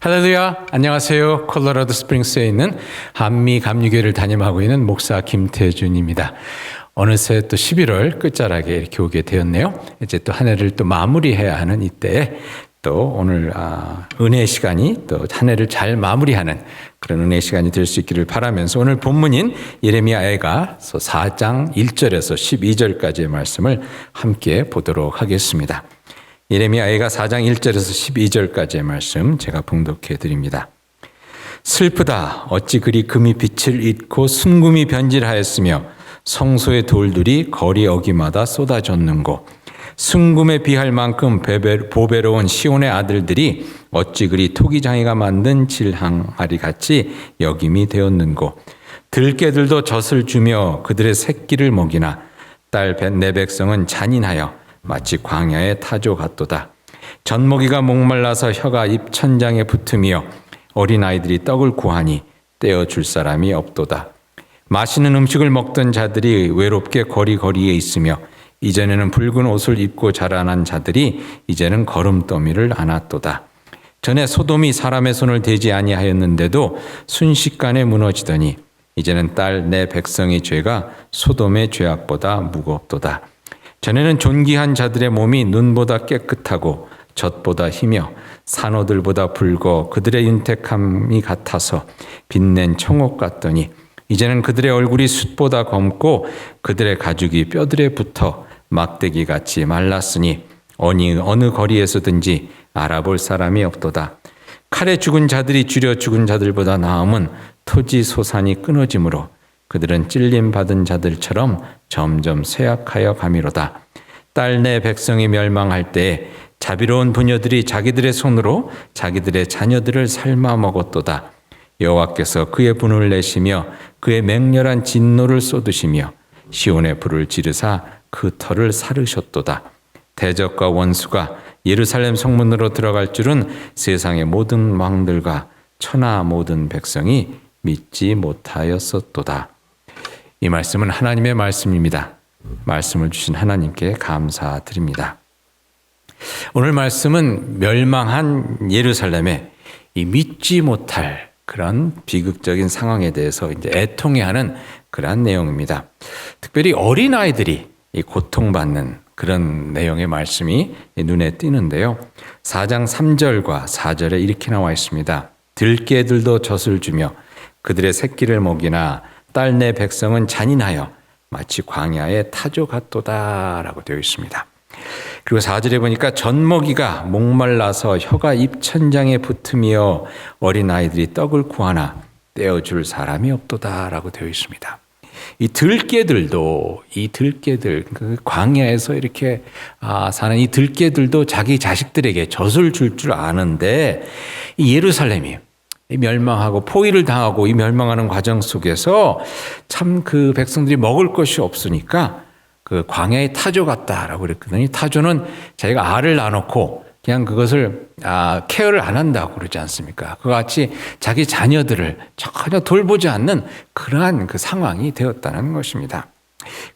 할렐루야, 안녕하세요. 콜로라도 스프링스에 있는 한미 감리교회를 담임하고 있는 목사 김태준입니다. 어느새 또 11월 끝자락에 이렇게 오게 되었네요. 이제 또 한 해를 또 마무리해야 하는 이때에 또 오늘 은혜의 시간이 또 한 해를 잘 마무리하는 그런 은혜의 시간이 될 수 있기를 바라면서 오늘 본문인 예레미야가 4장 1절에서 12절까지의 말씀을 함께 보도록 하겠습니다. 예레미야가 4장 1절에서 12절까지의 말씀 제가 봉독해 드립니다. 슬프다. 어찌 그리 금이 빛을 잇고 순금이 변질하였으며 성소의 돌들이 거리 어기마다 쏟아졌는고. 순금에 비할 만큼 보배로운 시온의 아들들이 어찌 그리 토기장이가 만든 질항아리 같이 여김이 되었는고. 들깨들도 젖을 주며 그들의 새끼를 먹이나 딸 내 백성은 잔인하여 마치 광야의 타조 같도다. 젖먹이가 목말라서 혀가 입 천장에 붙으며 어린아이들이 떡을 구하니 떼어줄 사람이 없도다. 맛있는 음식을 먹던 자들이 외롭게 거리거리에 있으며 이전에는 붉은 옷을 입고 자라난 자들이 이제는 걸음더미를 안았도다. 전에 소돔이 사람의 손을 대지 아니하였는데도 순식간에 무너지더니 이제는 딸 내 백성의 죄가 소돔의 죄악보다 무겁도다. 전에는 존귀한 자들의 몸이 눈보다 깨끗하고 젖보다 희며 산호들보다 붉어 그들의 윤택함이 같아서 빛낸 청옥 같더니 이제는 그들의 얼굴이 숯보다 검고 그들의 가죽이 뼈들에 붙어 막대기같이 말랐으니 어느 거리에서든지 알아볼 사람이 없도다. 칼에 죽은 자들이 줄여 죽은 자들보다 나음은 토지 소산이 끊어지므로 그들은 찔림받은 자들처럼 점점 쇠약하여 가미로다. 딸 내 백성이 멸망할 때에 자비로운 부녀들이 자기들의 손으로 자기들의 자녀들을 삶아 먹었도다. 여호와께서 그의 분을 내시며 그의 맹렬한 진노를 쏟으시며 시온의 불을 지르사 그 터를 사르셨도다. 대적과 원수가 예루살렘 성문으로 들어갈 줄은 세상의 모든 왕들과 천하 모든 백성이 믿지 못하였었도다. 이 말씀은 하나님의 말씀입니다. 말씀을 주신 하나님께 감사드립니다. 오늘 말씀은 멸망한 예루살렘의 이 믿지 못할 그런 비극적인 상황에 대해서 이제 애통해하는 그러한 내용입니다. 특별히 어린아이들이 이 고통받는 그런 내용의 말씀이 눈에 띄는데요. 4장 3절과 4절에 이렇게 나와 있습니다. 들깨들도 젖을 주며 그들의 새끼를 먹이나 딸 내 백성은 잔인하여 마치 광야의 타조 같도다라고 되어 있습니다. 그리고 4절에 보니까 젖먹이가 목말라서 혀가 입 천장에 붙으며 어린아이들이 떡을 구하나 떼어줄 사람이 없도다라고 되어 있습니다. 이 들깨들 그 광야에서 이렇게 사는 이 들깨들도 자기 자식들에게 젖을 줄 아는데 이 예루살렘이 멸망하고 포위를 당하고 이 멸망하는 과정 속에서 참 그 백성들이 먹을 것이 없으니까 그 광야의 타조 같다라고 그랬거든요. 타조는 자기가 알을 낳아놓고 그냥 그것을 케어를 안 한다고 그러지 않습니까? 그와 같이 자기 자녀들을 전혀 돌보지 않는 그러한 그 상황이 되었다는 것입니다.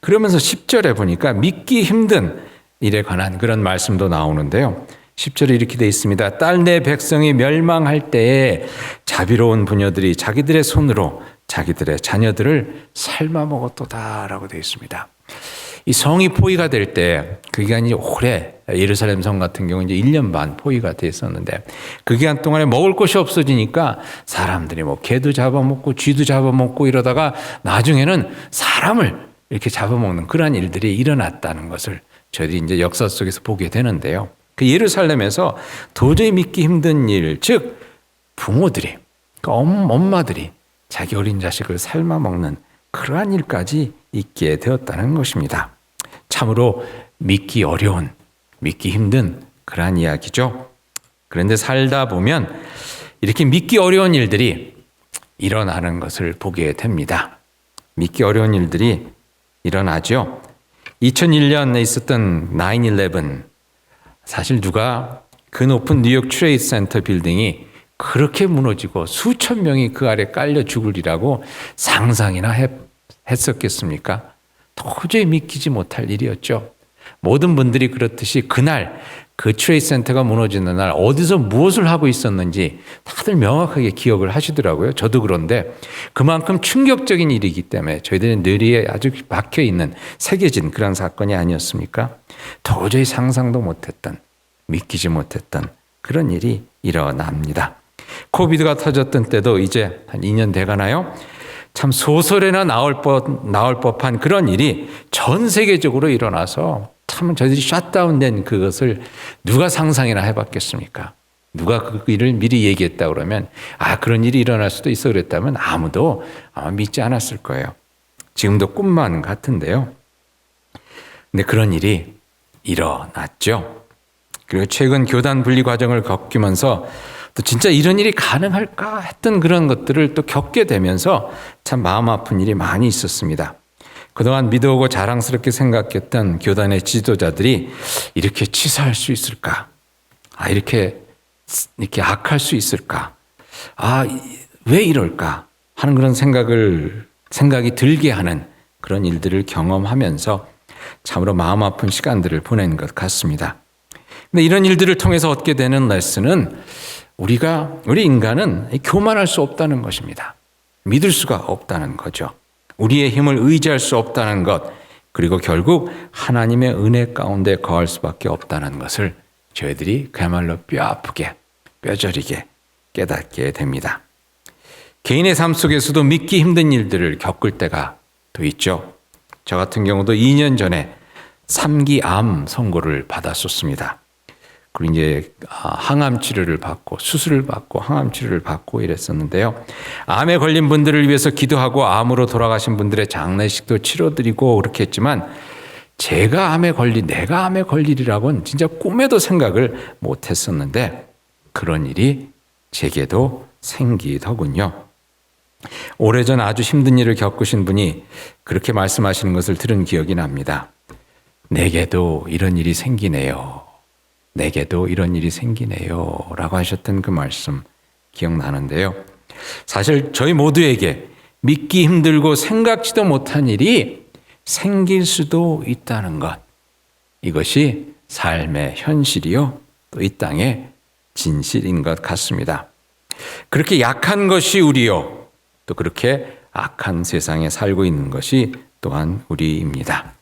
그러면서 10절에 보니까 믿기 힘든 일에 관한 그런 말씀도 나오는데요. 10절에 이렇게 되어 있습니다. 딸 내 백성이 멸망할 때에 자비로운 부녀들이 자기들의 손으로 자기들의 자녀들을 삶아 먹었도다라고 되어 있습니다. 이 성이 포위가 될 때 그 기간이 오래 예루살렘 성 같은 경우 이제 1년 반 포위가 됐었는데 그 기간 동안에 먹을 것이 없어지니까 사람들이 뭐 개도 잡아먹고 쥐도 잡아먹고 이러다가 나중에는 사람을 이렇게 잡아먹는 그러한 일들이 일어났다는 것을 저희들이 이제 역사 속에서 보게 되는데요. 그 예루살렘에서 도저히 믿기 힘든 일, 즉 부모들이, 엄마들이 자기 어린 자식을 삶아 먹는 그러한 일까지 있게 되었다는 것입니다. 참으로 믿기 어려운, 믿기 힘든 그러한 이야기죠. 그런데 살다 보면 이렇게 믿기 어려운 일들이 일어나는 것을 보게 됩니다. 믿기 어려운 일들이 일어나죠. 2001년에 있었던 9/11, 사실 누가 그 높은 뉴욕 트레이드 센터 빌딩이 그렇게 무너지고 수천 명이 그 아래 깔려 죽으리라고 상상이나 했었겠습니까? 도저히 믿기지 못할 일이었죠. 모든 분들이 그렇듯이 그날 그 트레이드 센터가 무너지는 날 어디서 무엇을 하고 있었는지 다들 명확하게 기억을 하시더라고요. 저도 그런데 그만큼 충격적인 일이기 때문에 저희들의 뇌리에 아주 박혀있는 새겨진 그런 사건이 아니었습니까? 도저히 상상도 못했던, 믿기지 못했던 그런 일이 일어납니다. 코비드가 터졌던 때도 이제 한 2년 돼가나요? 참 소설에나 나올 법한 그런 일이 전 세계적으로 일어나서 참 저희들이 셧다운된 그것을 누가 상상이나 해봤겠습니까? 누가 그 일을 미리 얘기했다 그러면 그런 일이 일어날 수도 있어 그랬다면 아무도 아마 믿지 않았을 거예요. 지금도 꿈만 같은데요. 근데 그런 일이 일어났죠. 그리고 최근 교단 분리 과정을 겪으면서 또 진짜 이런 일이 가능할까 했던 그런 것들을 또 겪게 되면서 참 마음 아픈 일이 많이 있었습니다. 그동안 믿어오고 자랑스럽게 생각했던 교단의 지도자들이 이렇게 치사할 수 있을까? 이렇게 악할 수 있을까? 왜 이럴까? 하는 그런 생각이 들게 하는 그런 일들을 경험하면서 참으로 마음 아픈 시간들을 보낸 것 같습니다. 근데 이런 일들을 통해서 얻게 되는 레슨은 우리 인간은 교만할 수 없다는 것입니다. 믿을 수가 없다는 거죠. 우리의 힘을 의지할 수 없다는 것, 그리고 결국 하나님의 은혜 가운데 거할 수밖에 없다는 것을 저희들이 그야말로 뼈아프게, 뼈저리게 깨닫게 됩니다. 개인의 삶 속에서도 믿기 힘든 일들을 겪을 때가 또 있죠. 저 같은 경우도 2년 전에 3기 암 선고를 받았었습니다. 그리고 이제 항암 치료를 받고 수술을 받고 항암 치료를 받고 이랬었는데요. 암에 걸린 분들을 위해서 기도하고 암으로 돌아가신 분들의 장례식도 치러드리고 그렇게 했지만 내가 암에 걸리리라고는 진짜 꿈에도 생각을 못했었는데 그런 일이 제게도 생기더군요. 오래전 아주 힘든 일을 겪으신 분이 그렇게 말씀하시는 것을 들은 기억이 납니다. 내게도 이런 일이 생기네요. 라고 하셨던 그 말씀 기억나는데요. 사실 저희 모두에게 믿기 힘들고 생각지도 못한 일이 생길 수도 있다는 것. 이것이 삶의 현실이요. 또 이 땅의 진실인 것 같습니다. 그렇게 약한 것이 우리요. 또 그렇게 악한 세상에 살고 있는 것이 또한 우리입니다.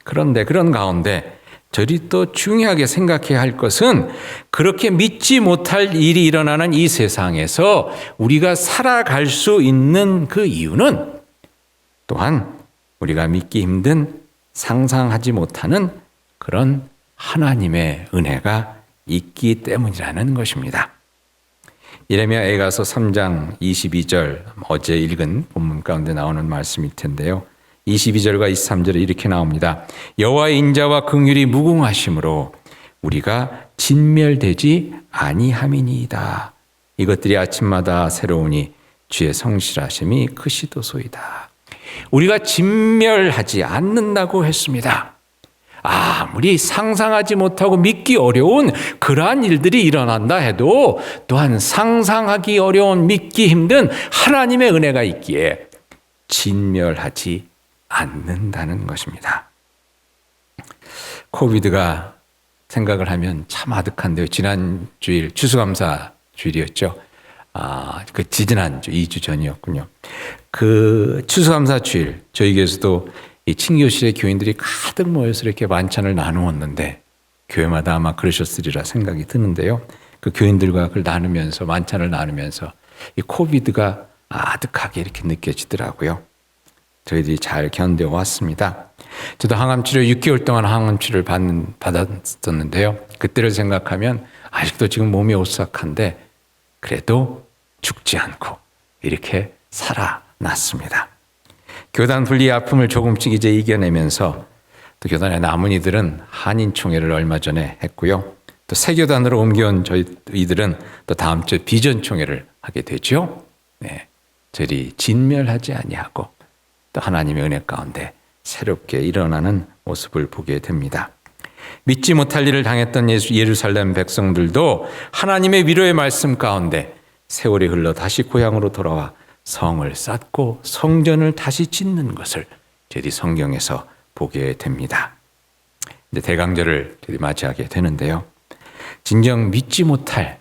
그런데 그런 가운데 저희 또 중요하게 생각해야 할 것은 그렇게 믿지 못할 일이 일어나는 이 세상에서 우리가 살아갈 수 있는 그 이유는 또한 우리가 믿기 힘든 상상하지 못하는 그런 하나님의 은혜가 있기 때문이라는 것입니다. 예레미야 애가서 3장 22절 어제 읽은 본문 가운데 나오는 말씀일 텐데요. 22절과 23절에 이렇게 나옵니다. 여호와의 인자와 긍휼이 무궁하심으로 우리가 진멸되지 아니함이니이다. 이것들이 아침마다 새로우니 주의 성실하심이 크시도소이다. 우리가 진멸하지 않는다고 했습니다. 아무리 상상하지 못하고 믿기 어려운 그러한 일들이 일어난다 해도 또한 상상하기 어려운 믿기 힘든 하나님의 은혜가 있기에 진멸하지 않는다는 것입니다. 코비드가 생각을 하면 참 아득한데요. 지난 주일 추수감사 주일이었죠. 그 지지난주 2주 전이었군요. 그 추수감사 주일 저희 교회에서도 이 친교실에 교인들이 가득 모여서 이렇게 만찬을 나누었는데 교회마다 아마 그러셨으리라 생각이 드는데요. 그 교인들과 그걸 나누면서 만찬을 나누면서 이 코비드가 아득하게 이렇게 느껴지더라고요. 저희들이 잘 견뎌왔습니다. 저도 항암치료 6개월 동안 항암치료를 받았었는데요. 그때를 생각하면 아직도 지금 몸이 오싹한데 그래도 죽지 않고 이렇게 살아났습니다. 교단 분리의 아픔을 조금씩 이제 이겨내면서 또 교단의 남은 이들은 한인총회를 얼마 전에 했고요. 또 새교단으로 옮겨온 저희들은 또 다음 주 비전총회를 하게 되죠. 네, 저희 진멸하지 아니하고 또 하나님의 은혜 가운데 새롭게 일어나는 모습을 보게 됩니다. 믿지 못할 일을 당했던 예루살렘 백성들도 하나님의 위로의 말씀 가운데 세월이 흘러 다시 고향으로 돌아와 성을 쌓고 성전을 다시 짓는 것을 저희 성경에서 보게 됩니다. 이제 대강절을 맞이하게 되는데요. 진정 믿지 못할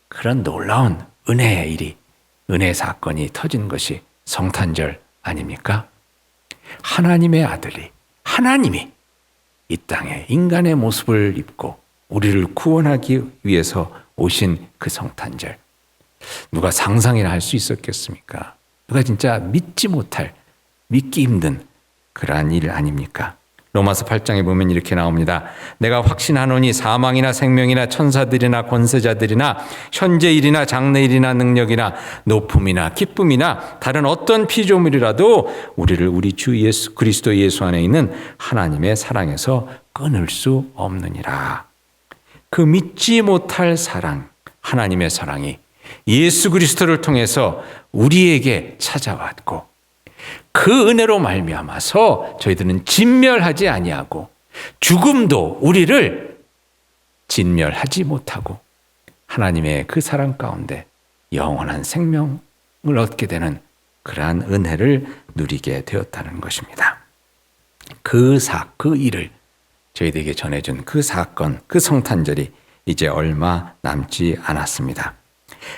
그런 놀라운 은혜의 일이, 은혜 사건이 터진 것이 성탄절 아닙니까? 하나님의 아들이, 하나님이 이 땅에 인간의 모습을 입고 우리를 구원하기 위해서 오신 그 성탄절. 누가 상상이나 할 수 있었겠습니까? 누가 진짜 믿지 못할, 믿기 힘든 그러한 일 아닙니까? 로마서 8장에 보면 이렇게 나옵니다. 내가 확신하노니 사망이나 생명이나 천사들이나 권세자들이나 현재일이나 장래일이나 능력이나 높음이나 기쁨이나 다른 어떤 피조물이라도 우리를 우리 주 예수 그리스도 예수 안에 있는 하나님의 사랑에서 끊을 수 없느니라. 그 믿지 못할 사랑, 하나님의 사랑이 예수 그리스도를 통해서 우리에게 찾아왔고 그 은혜로 말미암아서 저희들은 진멸하지 아니하고 죽음도 우리를 진멸하지 못하고 하나님의 그 사랑 가운데 영원한 생명을 얻게 되는 그러한 은혜를 누리게 되었다는 것입니다. 그 일을 저희들에게 전해준 그 사건, 그 성탄절이 이제 얼마 남지 않았습니다.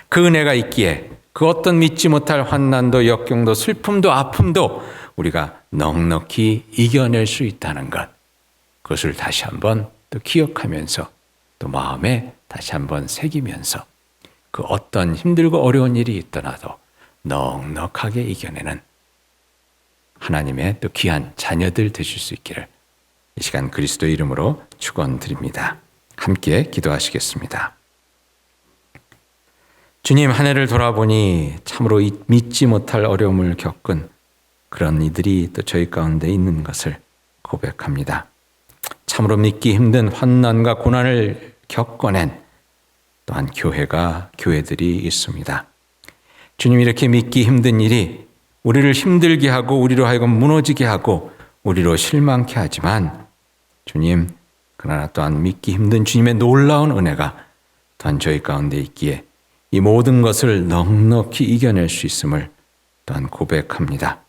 그 은혜가 있기에 그 어떤 믿지 못할 환난도 역경도 슬픔도 아픔도 우리가 넉넉히 이겨낼 수 있다는 것, 그것을 다시 한번 또 기억하면서 또 마음에 다시 한번 새기면서 그 어떤 힘들고 어려운 일이 있더라도 넉넉하게 이겨내는 하나님의 또 귀한 자녀들 되실 수 있기를 이 시간 그리스도의 이름으로 축원드립니다. 함께 기도하시겠습니다. 주님, 한 해를 돌아보니 참으로 믿지 못할 어려움을 겪은 그런 이들이 또 저희 가운데 있는 것을 고백합니다. 참으로 믿기 힘든 환난과 고난을 겪어낸 또한 교회들이 있습니다. 주님, 이렇게 믿기 힘든 일이 우리를 힘들게 하고 우리로 하여금 무너지게 하고 우리로 실망케 하지만 주님, 그러나 또한 믿기 힘든 주님의 놀라운 은혜가 또한 저희 가운데 있기에 이 모든 것을 넉넉히 이겨낼 수 있음을 또한 고백합니다.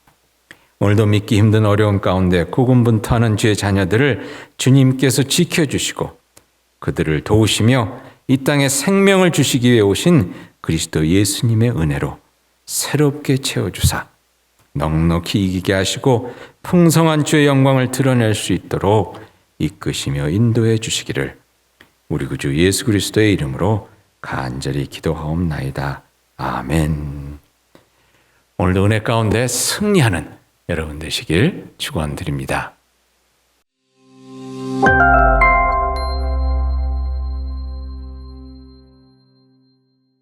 오늘도 믿기 힘든 어려움 가운데 고군분투하는 주의 자녀들을 주님께서 지켜주시고 그들을 도우시며 이 땅에 생명을 주시기 위해 오신 그리스도 예수님의 은혜로 새롭게 채워주사 넉넉히 이기게 하시고 풍성한 주의 영광을 드러낼 수 있도록 이끄시며 인도해 주시기를 우리 구주 예수 그리스도의 이름으로 간절히 기도하옵나이다. 아멘. 오늘도 은혜 가운데 승리하는 여러분 되시길 축원드립니다.